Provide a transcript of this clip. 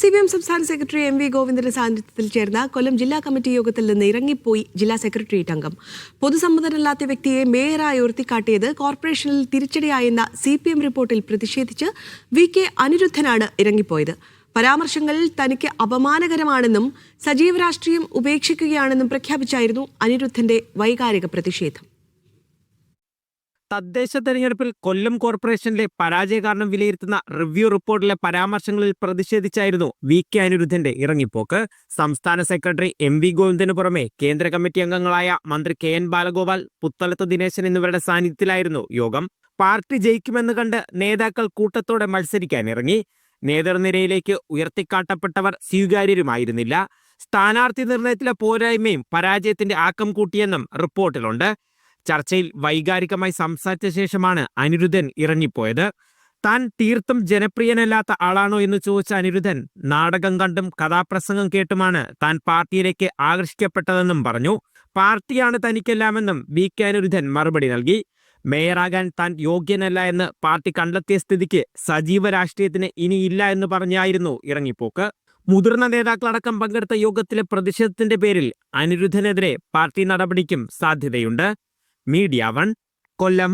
CPM സംസ്ഥാന secretary MV ഗോവിന്ദന്റെ സാന്നിധ്യത്തിൽ ചേർന്ന കൊല്ലം ജില്ലാ കമ്മിറ്റി യോഗത്തിൽ നിന്ന് ഇറങ്ങിപ്പോയി ജില്ലാ സെക്രട്ടേറിയറ്റ് അംഗം. പൊതുസമ്മതനല്ലാത്ത വ്യക്തിയെ മേയറായി ഉയർത്തിക്കാട്ടിയത് കോർപ്പറേഷനിൽ തിരിച്ചടിയായെന്ന CPM റിപ്പോർട്ടിൽ പ്രതിഷേധിച്ച് VK അനിരുദ്ധനാണ് ഇറങ്ങിപ്പോയത്. പരാമർശങ്ങൾ തനിക്ക് അപമാനകരമാണെന്നും സജീവ രാഷ്ട്രീയം ഉപേക്ഷിക്കുകയാണെന്നും പ്രഖ്യാപിച്ചായിരുന്നു അനിരുദ്ധന്റെ വൈകാരിക പ്രതിഷേധം. തദ്ദേശ തെരഞ്ഞെടുപ്പിൽ കൊല്ലം കോർപ്പറേഷനിലെ പരാജയ കാരണം വിലയിരുത്തുന്ന റിവ്യൂ റിപ്പോർട്ടിലെ പരാമർശങ്ങളിൽ പ്രതിഷേധിച്ചായിരുന്നു VK അനിരുദ്ധന്റെ ഇറങ്ങിപ്പോക്ക്. സംസ്ഥാന സെക്രട്ടറി MV ഗോവിന്ദന് പുറമെ കേന്ദ്ര കമ്മിറ്റി അംഗങ്ങളായ മന്ത്രി KN ബാലഗോപാൽ, പുത്തലത്ത് ദിനേശൻ എന്നിവരുടെ സാന്നിധ്യത്തിലായിരുന്നു യോഗം. പാർട്ടി ജയിക്കുമെന്ന് കണ്ട് നേതാക്കൾ കൂട്ടത്തോടെ മത്സരിക്കാനിറങ്ങി. നേതൃനിരയിലേക്ക് ഉയർത്തിക്കാട്ടപ്പെട്ടവർ സ്വീകാര്യരുമായിരുന്നില്ല. സ്ഥാനാർത്ഥി നിർണയത്തിലെ പോരായ്മയും പരാജയത്തിന്റെ ആക്കം കൂട്ടിയെന്നും റിപ്പോർട്ടിലുണ്ട്. ചർച്ചയിൽ വൈകാരികമായി സംസാരിച്ച ശേഷമാണ് അനിരുദ്ധൻ ഇറങ്ങിപ്പോയത്. താൻ തീർത്തും ജനപ്രിയനല്ലാത്ത ആളാണോ എന്ന് ചോദിച്ച അനിരുദ്ധൻ നാടകം കണ്ടും കഥാപ്രസംഗം കേട്ടുമാണ് താൻ പാർട്ടിയിലേക്ക് ആകർഷിക്കപ്പെട്ടതെന്നും പറഞ്ഞു. പാർട്ടിയാണ് തനിക്കെല്ലാമെന്നും VK അനിരുദ്ധൻ മറുപടി നൽകി. മേയറാകാൻ താൻ യോഗ്യനല്ല എന്ന് പാർട്ടി കണ്ടെത്തിയ സ്ഥിതിക്ക് സജീവ രാഷ്ട്രീയത്തിന് ഇനിയില്ല എന്ന് പറഞ്ഞായിരുന്നു ഇറങ്ങിപ്പോക്ക്. മുതിർന്ന നേതാക്കളടക്കം പങ്കെടുത്ത യോഗത്തിലെ പ്രതിഷേധത്തിന്റെ പേരിൽ അനിരുദ്ധനെതിരെ പാർട്ടി നടപടിക്കും സാധ്യതയുണ്ട്. മീഡിയ 1 കൊല്ലം.